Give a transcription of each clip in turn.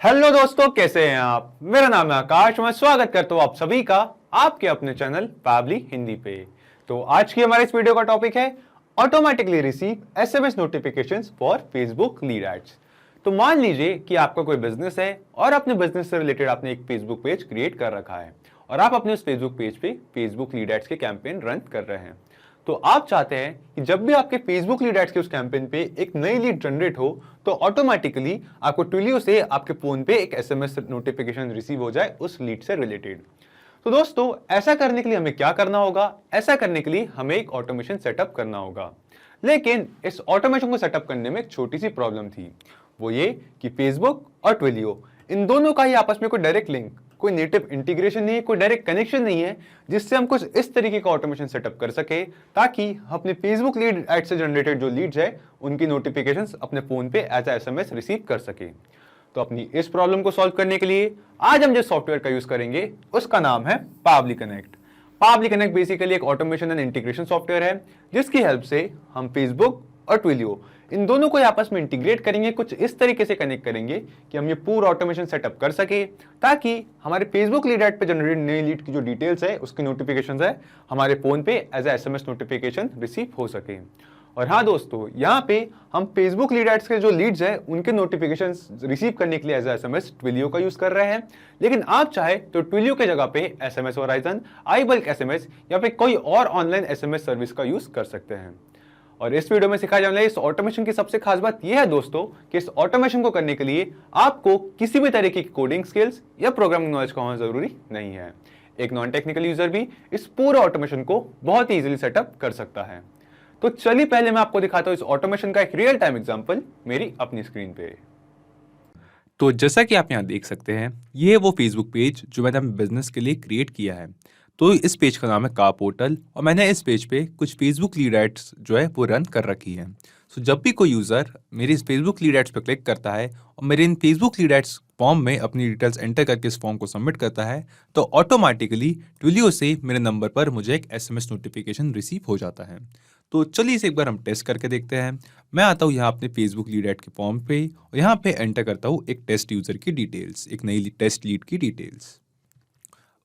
Hello दोस्तों, कैसे हैं आप। मेरा नाम है आकाश। मैं स्वागत करता हूं आप सभी का आपके अपने चैनल पैबली हिंदी पे। तो आज की हमारे इस वीडियो का टॉपिक है automatically receive SMS notifications for Facebook lead ads. तो मान लीजिए कि आपका कोई बिजनेस है और अपने बिजनेस से रिलेटेड आपने एक फेसबुक पेज क्रिएट कर रखा है और आप अपने उस फेसबुक पेज पे फेसबुक लीड एड्स के कैंपेन रन कर रहे हैं। तो आप चाहते हैं कि जब भी आपके फेसबुक लीड एड्स के उस कैंपेन पे एक नई लीड जनरेट हो तो ऑटोमेटिकली आपको ट्विलियो से आपके फोन पे एक एसएमएस नोटिफिकेशन रिसीव हो जाए उस लीड से रिलेटेड। तो दोस्तों, ऐसा करने के लिए हमें क्या करना होगा? ऐसा करने के लिए हमें एक ऑटोमेशन सेटअप करना होगा। लेकिन इस ऑटोमेशन को सेटअप करने में एक छोटी सी प्रॉब्लम थी। वो ये कि फेसबुक और ट्विलियो इन दोनों का ही आपस में कोई डायरेक्ट लिंक, कोई नेटिव इंटीग्रेशन नहीं है, कोई डायरेक्ट कनेक्शन नहीं है जिससे हम कुछ इस तरीके का ऑटोमेशन सेटअप कर सके ताकि अपने फेसबुक लीड एड से जनरेटेड जो लीड्स है उनकी नोटिफिकेशंस अपने फोन पे एज ए एसएमएस रिसीव कर सके। तो अपनी इस प्रॉब्लम को सॉल्व करने के लिए आज हम जिस सॉफ्टवेयर का यूज करेंगे उसका नाम है Pabbly connect. Pabbly connect basically एक ऑटोमेशन एंड इंटीग्रेशन सॉफ्टवेयर है जिसकी हेल्प से हम फेसबुक और ट्विलियो इन दोनों को आपस में इंटीग्रेट करेंगे, कुछ इस तरीके से कनेक्ट करेंगे कि हम ये पूरा ऑटोमेशन सेटअप कर सके ताकि हमारे फेसबुक लीड एड पे जनरेटेड नई लीड की जो डिटेल्स है उसकी नोटिफिकेशंस है हमारे फोन पे as a SMS notification receive हो सके। और हाँ दोस्तों, यहाँ पे हम फेसबुक लीड एड्स के जो लीड्स हैं उनके नोटिफिकेशंस रिसीव करने के लिए एज ए एसएमएस ट्विलियो का यूज कर रहे हैं। लेकिन आप चाहे तो ट्विलियो के जगह पे एसएमएस होराइजन, iBulk एसएमएस या फिर कोई और ऑनलाइन एसएमएस सर्विस का यूज कर सकते हैं। और इस वीडियो में सिखाया जाने वाला इस ऑटोमेशन की सबसे खास बात यह है दोस्तों कि इस ऑटोमेशन को करने के लिए आपको किसी भी तरीके की कोडिंग स्किल्स या प्रोग्रामिंग नॉलेज का होना जरूरी नहीं है। एक नॉन टेक्निकल यूजर भी इस पूरे ऑटोमेशन को बहुत ही इजीली सेटअप कर सकता है। तो चलिए पहले मैं आपको दिखाता हूं इस ऑटोमेशन का एक रियल टाइम एग्जांपल मेरी अपनी स्क्रीन पे। तो जैसा कि आप यहाँ देख सकते हैं, ये है वो फेसबुक पेज जो मैंने अपने बिजनेस के लिए क्रिएट किया है। तो इस पेज का नाम है कार पोर्टल और मैंने इस पेज पे कुछ फेसबुक लीड एड्स जो है वो रन कर रखी है। सो जब भी कोई यूज़र मेरी इस फेसबुक लीड एड्स पे क्लिक करता है और मेरे इन फेसबुक लीड एड्स फॉर्म में अपनी डिटेल्स एंटर करके इस फॉर्म को सबमिट करता है तो ऑटोमेटिकली ट्विलियो से मेरे नंबर पर मुझे एक एसएमएस नोटिफिकेशन रिसीव हो जाता है। तो चलिए इसे एक बार हम टेस्ट करके देखते हैं। मैं आता हूँ यहाँ अपने फेसबुक लीड एड के फॉर्म पे और यहाँ पे एंटर करता हूँ एक टेस्ट यूजर की डिटेल्स, एक नई टेस्ट लीड की डिटेल्स।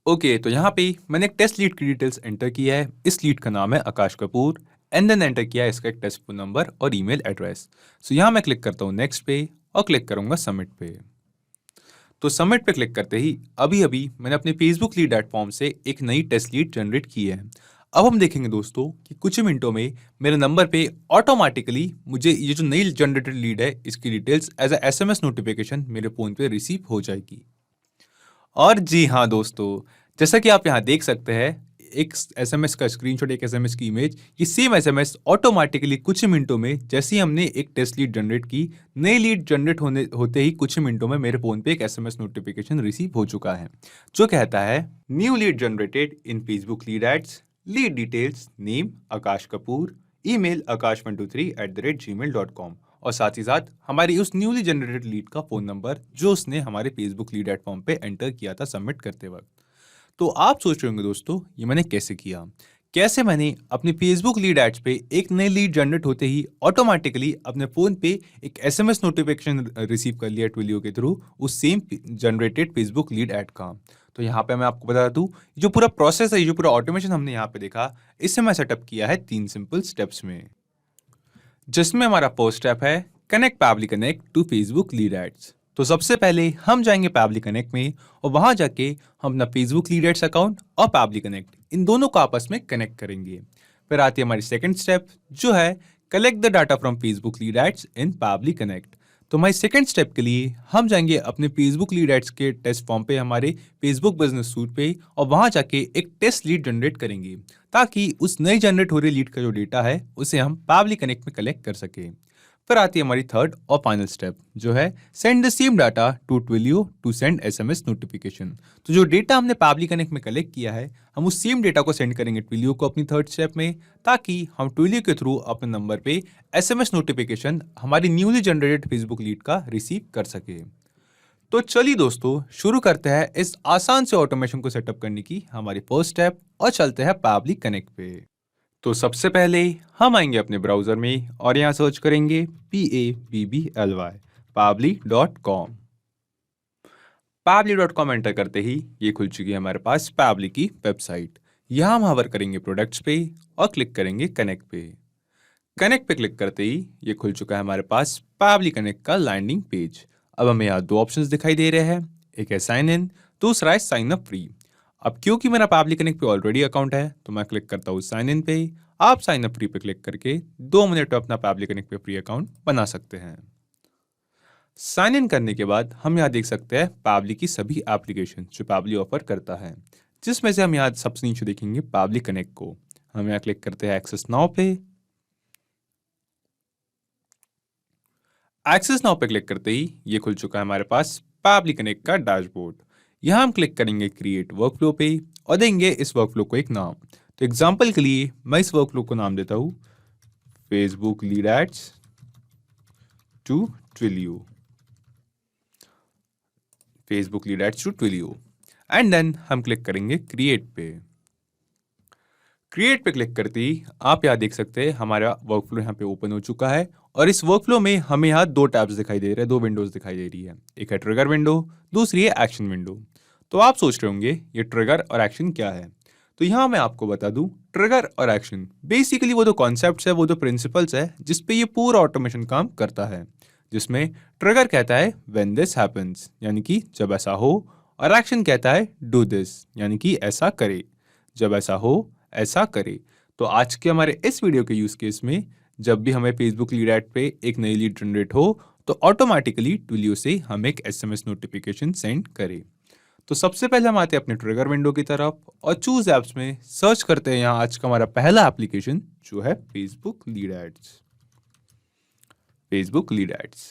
ओके, तो यहाँ पे मैंने एक टेस्ट लीड की डिटेल्स एंटर किया है। इस लीड का नाम है आकाश कपूर एंड देन एंटर किया है इसका एक टेस्ट फोन नंबर और ईमेल एड्रेस। सो यहाँ मैं क्लिक करता हूँ नेक्स्ट पे और क्लिक करूँगा सबमिट पे। तो सबमिट पे क्लिक करते ही अभी अभी मैंने अपने फेसबुक लीड एड फॉर्म से एक नई टेस्ट लीड जनरेट की है। अब हम देखेंगे दोस्तों कि कुछ ही मिनटों में मेरे नंबर पे ऑटोमेटिकली मुझे ये जो नई जनरेटेड लीड है इसकी details as a SMS notification मेरे फ़ोन पे रिसीव हो जाएगी। और जी हाँ दोस्तों, जैसा कि आप यहाँ देख सकते हैं, एक एसएमएस का स्क्रीनशॉट, एक एसएमएस की इमेज, ये सेम एसएमएस ऑटोमेटिकली कुछ ही मिनटों में जैसे ही हमने एक टेस्ट लीड जनरेट की, नई लीड जनरेट होते ही कुछ ही मिनटों में मेरे फोन पे एक एसएमएस नोटिफिकेशन रिसीव हो चुका है जो कहता है new lead generated in Facebook lead ads, lead details name Akash Kapoor, email akash123@gmail.com और साथ ही साथ हमारी उस न्यूली जनरेटेड लीड का फोन नंबर जो उसने हमारे फेसबुक लीड एड फॉर्म पे एंटर किया था सबमिट करते वक्त। तो आप सोच रहे होंगे दोस्तों ये मैंने कैसे किया, कैसे मैंने अपने फेसबुक लीड एड्स पे एक नई लीड जनरेट होते ही ऑटोमेटिकली अपने फोन पे एक एसएमएस नोटिफिकेशन रिसीव कर लिया ट्विलियो के थ्रू उस same generated Facebook lead add का। तो यहाँ पे मैं आपको बता दूं, जो पूरा प्रोसेस है, जो पूरा ऑटोमेशन हमने यहाँ पे देखा, इसे मैं सेटअप किया है 3 सिंपल स्टेप्स में, जिसमें हमारा फर्स्ट स्टेप है connect Pabbly connect to Facebook lead ads. तो सबसे पहले हम जाएंगे पैबली कनेक्ट में और वहां जाके हम अपना फेसबुक लीड एड्स अकाउंट और पैबली कनेक्ट इन दोनों को आपस में कनेक्ट करेंगे। फिर आती है हमारी सेकंड स्टेप जो है collect the data from Facebook lead ads in Pabbly connect. तो हमारी सेकंड स्टेप के लिए हम जाएंगे अपने फेसबुक लीड एड्स के टेस्ट फॉर्म पे, हमारे फेसबुक बिजनेस सूट पे, और वहां जाके एक टेस्ट लीड जनरेट करेंगे ताकि उस नई जनरेट हो रही लीड का जो डेटा है उसे हम पैबली कनेक्ट में कलेक्ट कर सके। फिर आती है हमारी थर्ड और फाइनल स्टेप जो है send the same data to Twilio to send SMS notification. तो जो डेटा हमने पैबली कनेक्ट में कलेक्ट किया है हम उस सेम डेटा को सेंड करेंगे ट्विलियो को अपनी थर्ड स्टेप में, ताकि हम ट्विलियो के थ्रू अपने नंबर पे एसएमएस नोटिफिकेशन हमारी न्यूली जनरेटेड फेसबुक लीड का रिसीव कर सके। तो चलिए दोस्तों शुरू करते हैं इस आसान से ऑटोमेशन को सेटअप करने की हमारी फर्स्ट स्टेप और चलते हैं पैबली कनेक्ट पे। तो सबसे पहले हम आएंगे अपने ब्राउजर में और यहाँ सर्च करेंगे PABBLY पैबली.com। pabbly.com एंटर करते ही ये खुल चुकी है हमारे पास pabbly की वेबसाइट। यहाँ हम हवर करेंगे प्रोडक्ट्स पे और क्लिक करेंगे कनेक्ट पे। कनेक्ट पे क्लिक करते ही ये खुल चुका है हमारे पास pabbly कनेक्ट का लैंडिंग पेज। अब हमें यहाँ दो ऑप्शंस दिखाई दे रहे हैं, एक है साइन इन, दूसरा है साइन अप फ्री। अब क्योंकि मेरा pabbly कनेक्ट पे ऑलरेडी अकाउंट है तो मैं क्लिक करता हूँ साइन इन पे। आप साइन अप फ्री पे क्लिक करके 2 मिनट में अपना pabbly कनेक्ट पे फ्री अकाउंट बना सकते हैं। साइन इन करने के बाद हम यहाँ देख सकते हैं pabbly की सभी एप्लीकेशन जो pabbly ऑफर करता है, जिसमें से हम यहाँ सबसे नीचे देखेंगे pabbly कनेक्ट को। हम यहाँ क्लिक करते हैं एक्सेस नाउ पे। एक्सेस नाउ पे क्लिक करते ही ये खुल चुका है हमारे पास pabbly कनेक्ट का डैशबोर्ड। यहाँ हम क्लिक करेंगे क्रिएट वर्कफ्लो पे और देंगे इस वर्कफ्लो को एक नाम। तो एग्जाम्पल के लिए मैं इस वर्कफ्लो को नाम देता हूँ Facebook lead ads to Twilio। Facebook lead ads to Twilio and then हम क्लिक करेंगे क्रिएट पे। क्रिएट पे क्लिक करते ही आप यहाँ देख सकते हैं हमारा वर्कफ्लो यहाँ पे ओपन हो चुका है और इस वर्कफ्लो में हमें यहाँ दो टैब्स दिखाई दे रहे हैं, दो विंडोज दिखाई दे रही है। एक है ट्रिगर विंडो, दूसरी है एक्शन विंडो। तो आप सोच रहे होंगे ये ट्रिगर और एक्शन क्या है, तो यहाँ मैं आपको बता दूं ट्रिगर और एक्शन बेसिकली वो दो कॉन्सेप्ट्स है, वो दो प्रिंसिपल्स है जिसपे ये पूरा ऑटोमेशन काम करता है। जिसमें ट्रिगर कहता है व्हेन दिस हैपेंस, यानी कि जब ऐसा हो, और एक्शन कहता है डू दिस, यानी कि ऐसा करे, जब ऐसा हो ऐसा करे। तो आज के हमारे इस वीडियो के यूज केस में जब भी हमें फेसबुक लीड ऐड पे एक नई लीड जनरेट हो तो ऑटोमेटिकली Twilio से हम एक SMS नोटिफिकेशन सेंड करें। तो सबसे पहले हम आते हैं अपने ट्रिगर विंडो की तरफ और चूज एप्स में सर्च करते हैं यहाँ आज का हमारा पहला एप्लीकेशन जो है Facebook lead ads. Facebook lead ads.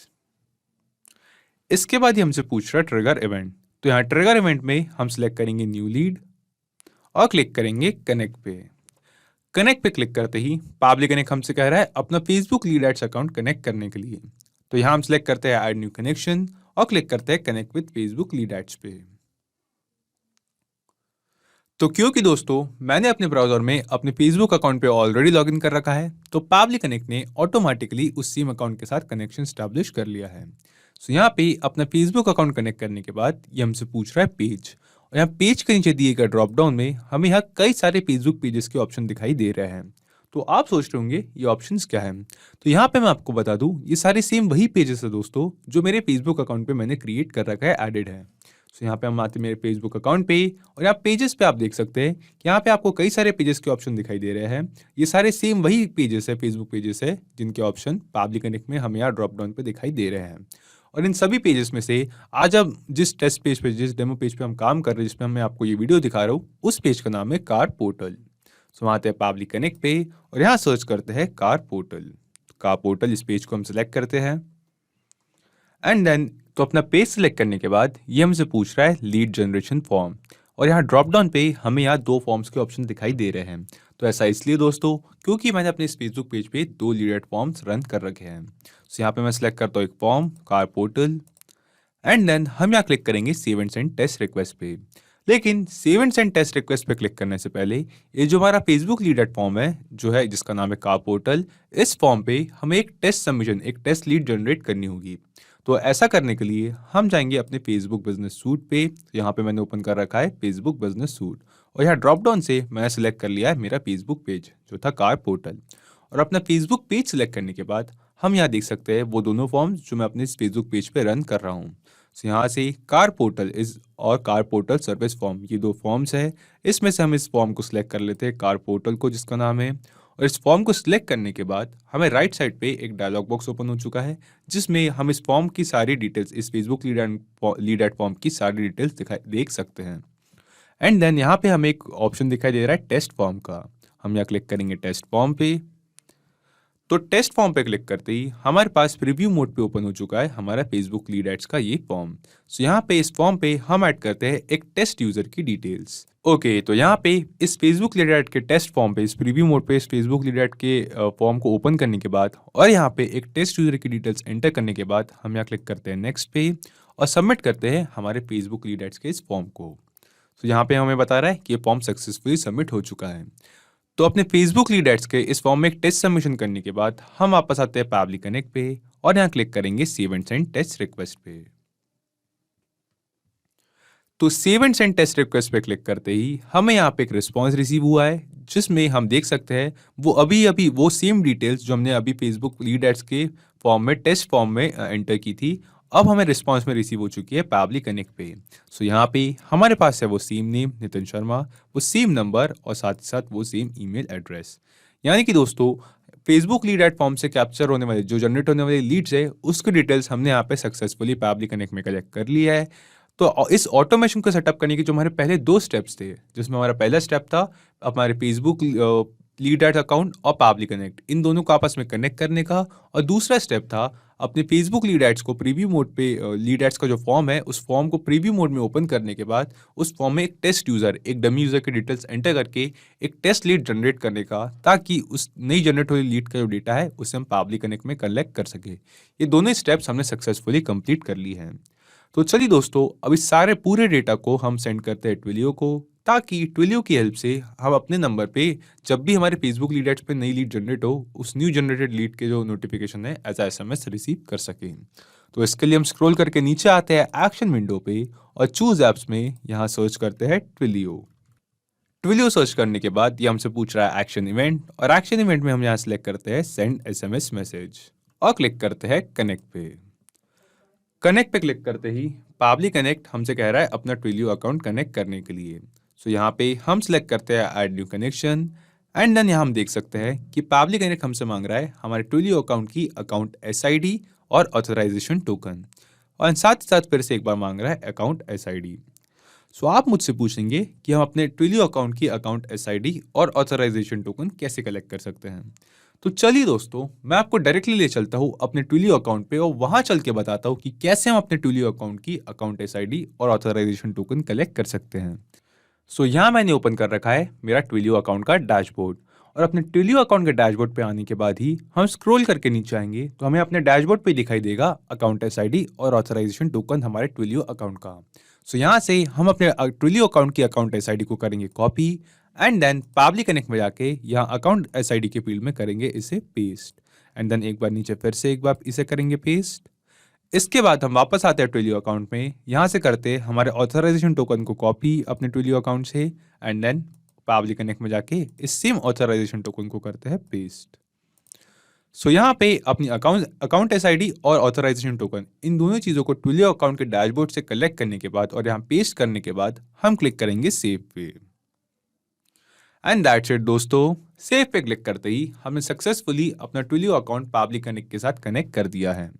इसके बाद ही हमसे पूछ रहा है ट्रिगर इवेंट। तो यहाँ ट्रिगर इवेंट में हम सिलेक्ट करेंगे न्यू लीड और क्लिक करेंगे कनेक्ट पे। कनेक्ट पे क्लिक करते ही pabbly कनेक्ट हमसे कह रहा है अपना Facebook lead ads account connect करने के लिए। तो यहाँ हम सिलेक्ट करते हैं ऐड न्यू कनेक्शन और क्लिक करते हैं connect with Facebook lead ads पे। तो क्योंकि दोस्तों मैंने अपने ब्राउजर में अपने फेसबुक अकाउंट पे ऑलरेडी लॉगिन कर रखा है तो pabbly कनेक्ट ने ऑटोमेटिकली उस सेम अकाउंट के साथ कनेक्शन स्टैब्लिश कर लिया है। सो यहाँ पे अपना फेसबुक अकाउंट कनेक्ट करने के बाद ये हमसे पूछ रहा है पेज, और यहाँ पेज के नीचे दिए गए ड्रॉप डाउन में हमें यहाँ कई सारे फेसबुक पेजेस के ऑप्शन दिखाई दे रहे हैं। तो आप सोच रहे होंगे ये ऑप्शंस क्या है, तो यहाँ पे मैं आपको बता दूं ये सारे सेम वही पेजेस है दोस्तों जो मेरे फेसबुक अकाउंट पे मैंने क्रिएट कर रखा है, एडेड है। तो यहाँ पे हम आते हैं मेरे फेसबुक अकाउंट पे और यहाँ पेजेस पे आप देख सकते हैं कि यहाँ पे आपको कई सारे पेजेस के ऑप्शन दिखाई दे रहे हैं। ये सारे सेम वही पेजेस है, फेसबुक पेजेस है जिनके ऑप्शन pabbly कनेक्ट में हमें यहाँ ड्रॉप डाउन पे दिखाई दे रहे हैं। और इन सभी पेजेस में से आज अब जिस टेस्ट पेज पे, जिस डेमो पेज पे हम काम कर रहे हैं, जिसमें मैं आपको ये वीडियो दिखा रहा हूँ, उस पेज का नाम है कार पोर्टल। सो आते हैं pabbly कनेक्ट पे और यहाँ सर्च करते हैं कार पोर्टल। कार पोर्टल इस पेज को हम सिलेक्ट करते हैं एंड देन तो अपना पेज सिलेक्ट करने के बाद ये हमसे पूछ रहा है लीड जनरेशन फॉर्म, और यहाँ ड्रॉप डाउन पे हमें यहाँ दो फॉर्म्स के ऑप्शन दिखाई दे रहे हैं। तो ऐसा इसलिए दोस्तों क्योंकि मैंने अपने इस फेसबुक पेज पे दो लीड एड फॉर्म्स रन कर रखे हैं। सो यहाँ पे मैं सिलेक्ट करता हूँ एक form car portal and then हम यहाँ क्लिक करेंगे save and send test request पे। लेकिन save and send test request पे क्लिक करने से पहले ये जो हमारा फेसबुक लीड एड फॉर्म है जो है जिसका नाम है कार पोर्टल, इस फॉर्म पे हमें एक टेस्ट सबमिशन, एक टेस्ट लीड जनरेट करनी होगी। तो ऐसा करने के लिए हम जाएंगे अपने फेसबुक बिजनेस सूट पे। यहाँ पे मैंने ओपन कर रखा है फेसबुक बिजनेस सूट और यहाँ ड्रॉप डाउन से मैंने सिलेक्ट कर लिया है मेरा फेसबुक पेज जो था कार पोर्टल। और अपना फेसबुक पेज सिलेक्ट करने के बाद हम यहाँ देख सकते हैं वो दोनों फॉर्म्स जो मैं अपने इस फेसबुक पेज पे रन कर रहा हूँ। सो यहाँ से कार पोर्टल इज और कार पोर्टल सर्विस फॉर्म, ये दो फॉर्म्स है। इसमें से हम इस फॉर्म को सिलेक्ट कर लेते हैं कार पोर्टल को जिसका नाम है, और इस फॉर्म को सिलेक्ट करने के बाद हमें राइट साइड पे एक डायलॉग बॉक्स ओपन हो चुका है जिसमें हम इस फॉर्म की सारी डिटेल्स, इस फेसबुक लीड एड फॉर्म की सारी डिटेल्स देख सकते हैं। एंड देन यहाँ पे हमें एक ऑप्शन दिखाई दे रहा है टेस्ट फॉर्म का। हम यहाँ क्लिक करेंगे टेस्ट फॉर्म पे। तो टेस्ट फॉर्म पे क्लिक करते ही हमारे पास प्रीव्यू मोड पे ओपन हो चुका है हमारा फेसबुक लीड एड्स का ये फॉर्म। सो यहाँ पे इस फॉर्म पे हम ऐड करते हैं एक टेस्ट यूजर की डिटेल्स। ओके, तो यहाँ पे इस फेसबुक लीड एड के टेस्ट फॉर्म पे, इस प्रीव्यू मोड पे इस फेसबुक लीड एड के फॉर्म को ओपन करने के बाद और यहाँ पे एक टेस्ट यूजर की डिटेल्स एंटर करने के बाद हम यहाँ क्लिक करते हैं नेक्स्ट पे और सबमिट करते हैं हमारे फेसबुक लीड एड्स के इस फॉर्म को। तो यहाँ पे हमें बता रहा है कि ये फॉर्म सक्सेसफुली सबमिट हो चुका है। तो अपने फेसबुक लीड एड्स के इस फॉर्म में एक टेस्ट सबमिशन करने के बाद हम वापस आते हैं pabbly कनेक्ट पे और यहाँ क्लिक करेंगे save and send test request पे। तो save and send test request पे क्लिक करते ही हमें यहाँ पे एक रिस्पॉन्स रिसीव हुआ है, जिसमें हम देख सकते हैं वो अभी अभी वो सेम डिटेल्स जो हमने अभी फेसबुक लीड एड्स के फॉर्म में टेस्ट फॉर्म में एंटर की थी, अब हमें रिस्पॉन्स में रिसीव हो चुकी है पैबली कनेक्ट पे। सो यहाँ पे हमारे पास है वो सेम नेम नितिन शर्मा, वो सेम नंबर और साथ ही साथ वो सेम ईमेल एड्रेस। यानी कि दोस्तों फेसबुक लीड एड फॉर्म से कैप्चर होने वाले जो जनरेट होने वाले लीड्स है उसकी डिटेल्स हमने यहाँ पे सक्सेसफुली पैबली कनेक्ट में कलेक्ट कर लिया है। तो इस ऑटोमेशन को सेटअप करने के जो हमारे पहले 2 स्टेप्स थे, जिसमें हमारा पहला स्टेप था हमारे फेसबुक लीड एड अकाउंट और पैबली कनेक्ट इन दोनों को आपस में कनेक्ट करने का, और दूसरा स्टेप था अपने फेसबुक लीड एड्स को प्रीव्यू मोड पे लीड एड्स का जो फॉर्म है उस फॉर्म को प्रीव्यू मोड में ओपन करने के बाद उस फॉर्म में एक टेस्ट यूजर एक डमी यूजर की डिटेल्स एंटर करके एक टेस्ट लीड जनरेट करने का, ताकि उस नई जनरेट हुई लीड का जो डेटा है उसे हम पैबली कनेक्ट में कलेक्ट कर सके। ये दोनों स्टेप्स हमने सक्सेसफुली कंप्लीट कर ली हैं। तो चलिए दोस्तों अब इस सारे पूरे डेटा को हम सेंड करते हैं ट्विलियो को, ताकि ट्विलियो की हेल्प से हम अपने नंबर पे जब भी हमारे फेसबुक लीड एड्स पे नई लीड जनरेट हो उस न्यू जनरेटेड लीड के जो नोटिफिकेशन है एज SMS रिसीव कर सकें। तो इसके लिए हम स्क्रॉल करके नीचे आते हैं एक्शन विंडो पे और चूज एप्स में यहाँ सर्च करते हैं ट्विलियो। ट्विलियो सर्च करने के बाद ये हमसे पूछ रहा है एक्शन इवेंट, और एक्शन इवेंट में हम यहाँ सेलेक्ट करते हैं सेंड SMS मैसेज और क्लिक करते हैं कनेक्ट पे। कनेक्ट पे क्लिक करते ही पैबली कनेक्ट हमसे कह रहा है अपना ट्विलियो अकाउंट कनेक्ट करने के लिए। सो यहाँ पे हम सिलेक्ट करते हैं add new connection, and then यहाँ हम देख सकते हैं कि पैबली कनेक्ट हमसे मांग रहा है हमारे ट्विलियो अकाउंट की अकाउंट SID और ऑथराइजेशन टोकन, और साथ ही साथ फिर से एक बार मांग रहा है अकाउंट SID। सो आप मुझसे पूछेंगे कि हम अपने ट्विलियो अकाउंट की अकाउंट SID और ऑथराइजेशन टोकन कैसे कलेक्ट कर सकते हैं। तो चलिए दोस्तों मैं आपको डायरेक्टली ले चलता हूँ अपने ट्विलियो अकाउंट पे और वहां चल के बताता हूँ कि कैसे हम अपने ट्विलियो अकाउंट की अकाउंट SID और ऑथराइजेशन टोकन कलेक्ट कर सकते हैं। सो यहाँ मैंने ओपन कर रखा है मेरा ट्विलियो अकाउंट का डैशबोर्ड, और अपने ट्विलियो अकाउंट के डैशबोर्ड पे आने के बाद ही हम स्क्रॉल करके नीचे आएंगे तो हमें अपने डैशबोर्ड पे दिखाई देगा अकाउंट SID और ऑथराइजेशन टोकन हमारे ट्विलियो अकाउंट का। सो यहाँ से हम अपने ट्विलियो अकाउंट की अकाउंट SID को करेंगे copy, and then Pabbly connect में जाके यहाँ अकाउंट SID के फील्ड में करेंगे इसे पेस्ट, एंड देन एक बार नीचे फिर से एक बार इसे करेंगे पेस्ट। इसके बाद हम वापस आते हैं ट्विलियो अकाउंट में, यहाँ से करते हैं हमारे ऑथराइजेशन टोकन को कॉपी अपने ट्विलियो अकाउंट से, एंड देन पैबली कनेक्ट में जाके इस सेम ऑथराइजेशन टोकन को करते हैं पेस्ट। सो यहाँ पे अपनी अकाउंट SID और ऑथराइजेशन टोकन इन दोनों चीज़ों को ट्विलियो अकाउंट के डैशबोर्ड से कलेक्ट करने के बाद और यहाँ पेस्ट करने के बाद हम क्लिक करेंगे सेव पे, एंड दैट्स इट दोस्तों। सेव पे क्लिक करते ही हमने सक्सेसफुली अपना ट्विलियो अकाउंट पैबली कनेक्ट के साथ कनेक्ट कर दिया है।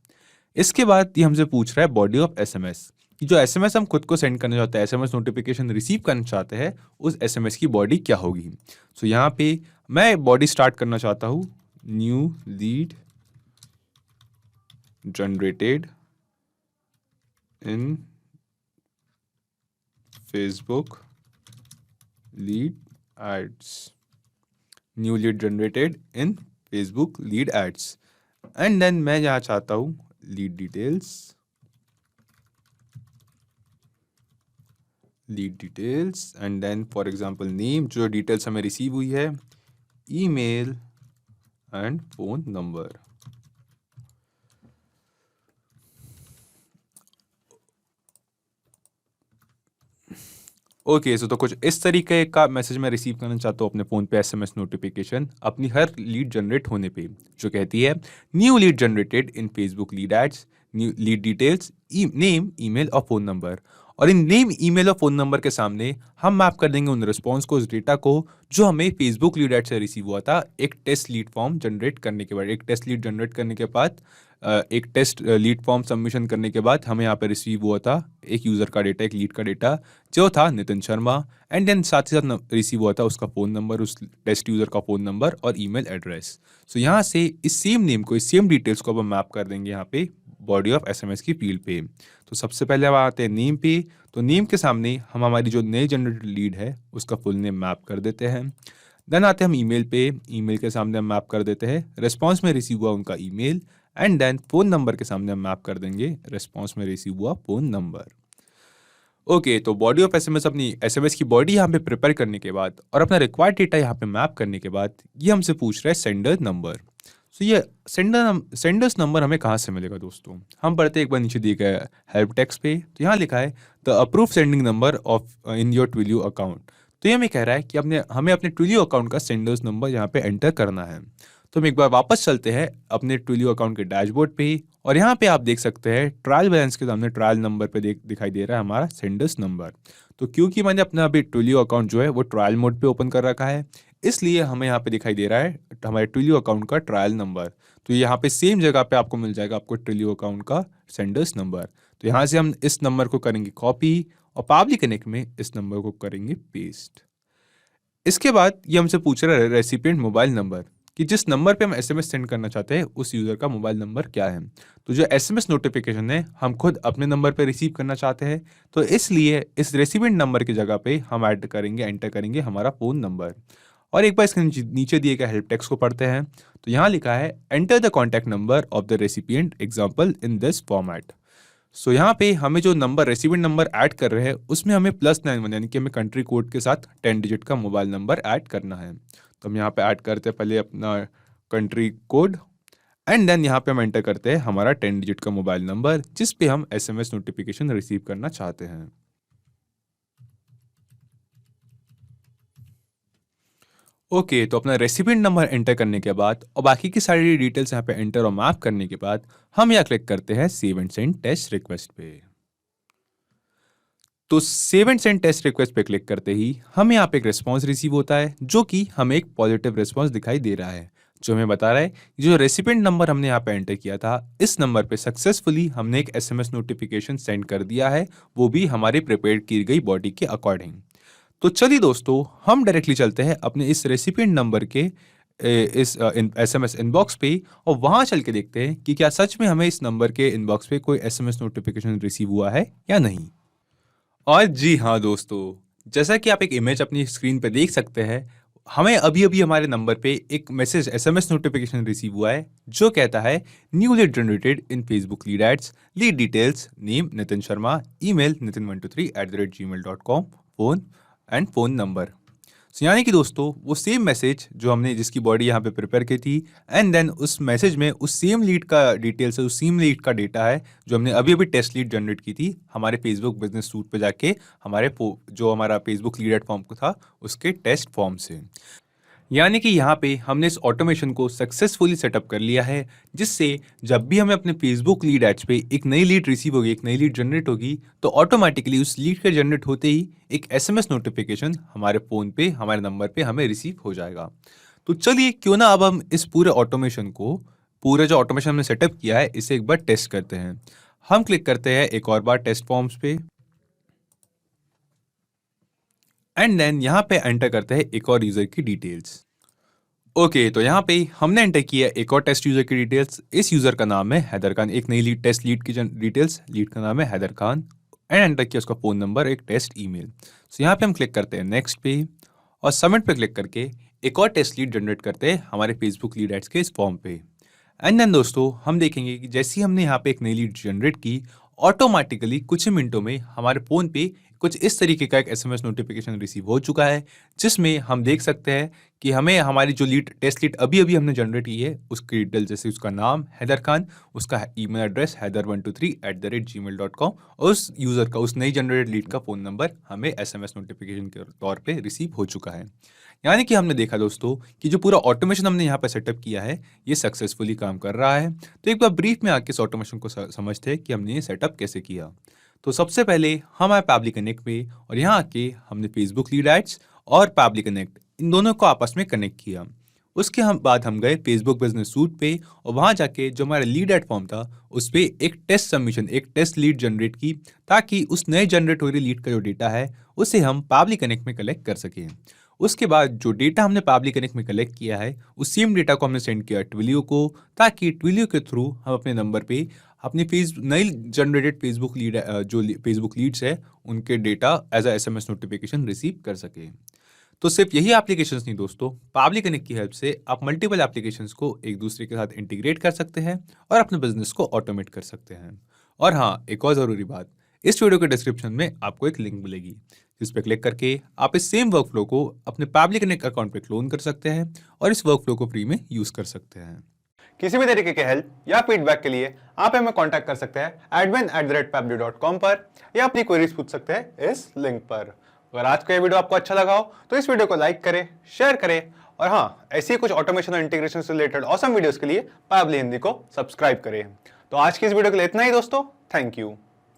इसके बाद ये हमसे पूछ रहा है बॉडी ऑफ SMS कि जो SMS हम खुद को सेंड करना चाहते हैं, SMS नोटिफिकेशन रिसीव करना चाहते हैं, उस SMS की बॉडी क्या होगी। सो यहाँ पे मैं बॉडी स्टार्ट करना चाहता हूँ new lead generated in Facebook lead ads, new lead generated in Facebook lead ads, and then मैं यहाँ चाहता हूँ lead details and then for example name, जो डिटेल्स हमें रिसीव हुई है, email and phone number. Okay so तो कुछ इस तरीके का मैसेज मैं रिसीव करना चाहता हूँ अपने फ़ोन पे SMS नोटिफिकेशन अपनी हर लीड जनरेट होने पे, जो कहती है new lead generated in Facebook lead ads, new lead details, name, email और फ़ोन नंबर। और इन नेम, ईमेल और फ़ोन नंबर के सामने हम मैप कर देंगे उन रिस्पॉन्स को, उस डेटा को जो हमें फेसबुक लीड एड से रिसीव हुआ था एक टेस्ट लीड फॉर्म जनरेट करने के बाद। एक टेस्ट लीड जनरेट करने के बाद एक टेस्ट लीड फॉर्म सबमिशन करने के बाद हमें यहाँ पे रिसीव हुआ था एक यूज़र का डेटा, एक लीड का डेटा जो था नितिन शर्मा, एंड देन साथ ही साथ रिसीव हुआ था उसका फ़ोन नंबर, उस टेस्ट यूज़र का फ़ोन नंबर और ईमेल एड्रेस। सो यहाँ से इस सेम नेम को, इस सेम डिटेल्स को अब हम मैप कर देंगे यहाँ पे बॉडी ऑफ SMS की फील्ड पे। तो सबसे पहले हम आते हैं नेम पे, तो नेम के सामने हम हमारी जो नई जनरेटेड लीड है उसका फुल नेम मैप कर देते हैं। देन आते हैं हम ईमेल पे, ईमेल के सामने हम मैप कर देते हैं रिस्पॉन्स में रिसीव हुआ उनका email, and then phone number के सामने हम मैप कर देंगे रिस्पॉन्स में रिसीव हुआ फ़ोन नंबर। ओके तो बॉडी ऑफ SMS अपनी SMS की बॉडी यहाँ पे प्रिपेयर करने के बाद और अपना रिक्वायर्ड डेटा यहाँ पे मैप करने के बाद ये हमसे पूछ रहा है सेंडर नंबर। सो ये सेंडर्स नंबर हमें कहाँ से मिलेगा दोस्तों? हम पढ़ते हैं एक बार नीचे दिए गए हेल्प टेक्स्ट पे, तो यहाँ लिखा है the approve sending number of in your Twilio account. तो ये हमें कह रहा है कि हमें अपने ट्विलियो अकाउंट का सेंडर्स नंबर यहाँ पे एंटर करना है। तो हम एक बार वापस चलते हैं अपने ट्विलियो अकाउंट के डैशबोर्ड पे ही, और यहाँ पे आप देख सकते हैं ट्रायल बैलेंस के सामने ट्रायल नंबर पे दिखाई दे रहा है हमारा सेंडर्स नंबर। तो क्योंकि मैंने अपना अभी ट्विलियो अकाउंट जो है वो ट्रायल मोड पे ओपन कर रखा है, इसलिए हमें यहाँ पे दिखाई दे रहा है हमारे ट्विलियो अकाउंट का ट्रायल नंबर। तो यहाँ पे सेम जगह पे आपको मिल जाएगा आपको ट्विलियो अकाउंट का सेंडर्स नंबर। तो यहाँ से हम इस नंबर को करेंगे कॉपी और पाबली कनेक्ट में इस नंबर को करेंगे पेस्ट। इसके बाद ये हमसे पूछ रहा है रेसिपिएंट मोबाइल नंबर, कि जिस नंबर पे हम एसएमएस सेंड करना चाहते हैं उस यूज़र का मोबाइल नंबर क्या है। तो जो एसएमएस नोटिफिकेशन है हम खुद अपने नंबर पे रिसीव करना चाहते हैं, तो इसलिए इस रेसिपिएंट नंबर की जगह पे हम एंटर करेंगे हमारा फ़ोन नंबर। और एक बार इसके नीचे दिए गए हेल्प टेक्स्ट को पढ़ते हैं। तो यहाँ लिखा है enter the contact number of the recipient example in this format. So यहाँ पे हमें जो नंबर रेसिपिएंट नंबर ऐड कर रहे हैं उसमें हमें +91 यानी कि हमें कंट्री कोड के साथ 10 डिजिट का मोबाइल नंबर ऐड करना है। तो हम यहाँ पे ऐड करते हैं पहले अपना कंट्री कोड, एंड देन यहाँ पे हम एंटर करते हैं हमारा 10 डिजिट का मोबाइल नंबर जिस पे हम एसएमएस नोटिफिकेशन रिसीव करना चाहते हैं। ओके, तो अपना रेसिपिएंट नंबर एंटर करने के बाद और बाकी की सारी डिटेल्स यहाँ पे एंटर और मैप करने के बाद हम यहाँ क्लिक करते हैं save and send test request पे। तो save and send test request पे क्लिक करते ही हमें यहाँ पे एक रिस्पॉन्स रिसीव होता है जो कि हमें एक पॉजिटिव रिस्पॉन्स दिखाई दे रहा है, जो हमें बता रहा है कि जो रेसिपिएंट नंबर हमने यहाँ पे एंटर किया था इस नंबर पे सक्सेसफुली हमने एक एसएमएस नोटिफिकेशन सेंड कर दिया है, वो भी हमारे प्रिपेयर की गई बॉडी के अकॉर्डिंग। तो चलिए दोस्तों हम डायरेक्टली चलते हैं अपने इस रेसिपिएंट नंबर के इस एसएमएस इनबॉक्स पे और वहां चल के देखते हैं कि क्या सच में हमें इस नंबर के इनबॉक्स पे कोई एसएमएस नोटिफिकेशन रिसीव हुआ है या नहीं। और जी हाँ दोस्तों, जैसा कि आप एक इमेज अपनी स्क्रीन पे देख सकते हैं, हमें अभी अभी हमारे नंबर पे एक मैसेज एसएमएस नोटिफिकेशन रिसीव हुआ है जो कहता है new lead generated in Facebook lead ads, lead details, name Nitin Sharma, email nitin123@gmail.com, phone and phone number. यानी कि दोस्तों वो सेम मैसेज जो हमने जिसकी बॉडी यहाँ पे प्रिपेयर की थी, एंड देन उस मैसेज में उस सेम लीड का डिटेल्स है, उस सेम लीड का डेटा है जो हमने अभी अभी टेस्ट लीड जनरेट की थी हमारे फेसबुक बिजनेस सूट पे जाके जो हमारा फेसबुक लीड एड फॉर्म को था उसके टेस्ट फॉर्म से। यानी कि यहाँ पे हमने इस ऑटोमेशन को सक्सेसफुली सेटअप कर लिया है, जिससे जब भी हमें अपने फेसबुक लीड एड्स पे एक नई लीड रिसीव होगी, एक नई लीड जनरेट होगी, तो ऑटोमेटिकली उस लीड के जनरेट होते ही एक एसएमएस नोटिफिकेशन हमारे फ़ोन पे हमारे नंबर पे हमें रिसीव हो जाएगा। तो चलिए क्यों ना अब हम इस पूरे ऑटोमेशन को, पूरा जो ऑटोमेशन हमने सेटअप किया है इसे एक बार टेस्ट करते हैं। हम क्लिक करते हैं एक और बार टेस्ट फॉर्म्स पे, एंड देन यहाँ पे एंटर करते हैं एक और यूजर की डिटेल्स। ओके, तो यहाँ पे हमने एंटर किया एक और टेस्ट यूजर की डिटेल्स। इस यूजर का नाम है हैदर खान, एक नई लीड टेस्ट लीड की डिटेल्स, लीड का नाम है हैदर खान, एंड एंटर किया उसका फ़ोन नंबर, एक टेस्ट ईमेल। सो यहाँ पे हम क्लिक करते हैं नेक्स्ट पे और सबमिट पे क्लिक करके एक और टेस्ट लीड जनरेट करते हैं हमारे फेसबुक लीड एड्स के इस फॉर्म पे। एंड देन दोस्तों हम देखेंगे कि जैसे ही हमने यहाँ पे एक नई लीड जनरेट की, ऑटोमेटिकली कुछ ही मिनटों में हमारे फ़ोन पे कुछ इस तरीके का एक एसएमएस नोटिफिकेशन रिसीव हो चुका है, जिसमें हम देख सकते हैं कि हमें हमारी जो लीड टेस्ट लीड अभी अभी हमने जनरेट की है उसकी डिटेल, जैसे उसका नाम हैदर खान, उसका ईमेल एड्रेस हैदर123@gmail.com और उस यूज़र का, उस नई जनरेटेड लीड का फ़ोन नंबर हमें एसएमएस नोटिफिकेशन के तौर पे रिसीव हो चुका है। यानी कि हमने देखा दोस्तों कि जो पूरा ऑटोमेशन हमने यहाँ पर सेटअप किया है ये सक्सेसफुली काम कर रहा है। तो एक बार ब्रीफ में आके इस ऑटोमेशन को समझते हैं कि हमने ये सेटअप कैसे किया। तो सबसे पहले हम आए पैबली कनेक्ट पे और यहाँ आके हमने फेसबुक लीड एड्स और पैबली कनेक्ट इन दोनों को आपस में कनेक्ट किया। उसके बाद हम गए फेसबुक बिजनेस सूट पे और वहाँ जाके जो हमारा लीड एड फॉर्म था उस पर एक टेस्ट सबमिशन, एक टेस्ट लीड जनरेट की, ताकि उस नए जनरेट हो रही लीड का जो डेटा है उसे हम पैबली कनेक्ट में कलेक्ट कर सकें। उसके बाद जो डेटा हमने पैबली कनेक्ट में कलेक्ट किया है उस सेम डेटा को हमने सेंड किया ट्विलियो को, ताकि ट्विलियो के थ्रू हम अपने नंबर पे अपनी नई जनरेटेड फेसबुक लीड जो फेसबुक लीड्स है उनके data as a SMS notification receive कर सके। तो सिर्फ यही एप्लीकेशंस नहीं दोस्तों, पैबली कनेक्ट की हेल्प से आप मल्टीपल एप्लीकेशंस को एक दूसरे के साथ इंटीग्रेट कर सकते हैं और अपने बिजनेस को ऑटोमेट कर सकते हैं। और हाँ, एक और ज़रूरी बात, इस वीडियो के डिस्क्रिप्शन में आपको एक लिंक मिलेगी जिस पर क्लिक करके आप इस सेम वर्कफ्लो को अपने पैबली कनेक्ट अकाउंट पे क्लोन कर सकते हैं और इस वर्कफ्लो को फ्री में यूज़ कर सकते हैं। किसी भी तरीके के हेल्प या फीडबैक के लिए आप हमें कांटेक्ट कर सकते हैं admin@pabbly.com पर या अपनी क्वेरीज पूछ सकते हैं इस लिंक पर। अगर आज का ये वीडियो आपको अच्छा लगा हो तो इस वीडियो को लाइक करें, शेयर करें और हाँ, ऐसी ही कुछ ऑटोमेशन और इंटीग्रेशन से रिलेटेड ऑसम वीडियोस के लिए पाबली हिंदी को सब्सक्राइब करें। तो आज की इस वीडियो के लिए इतना ही दोस्तों, थैंक यू।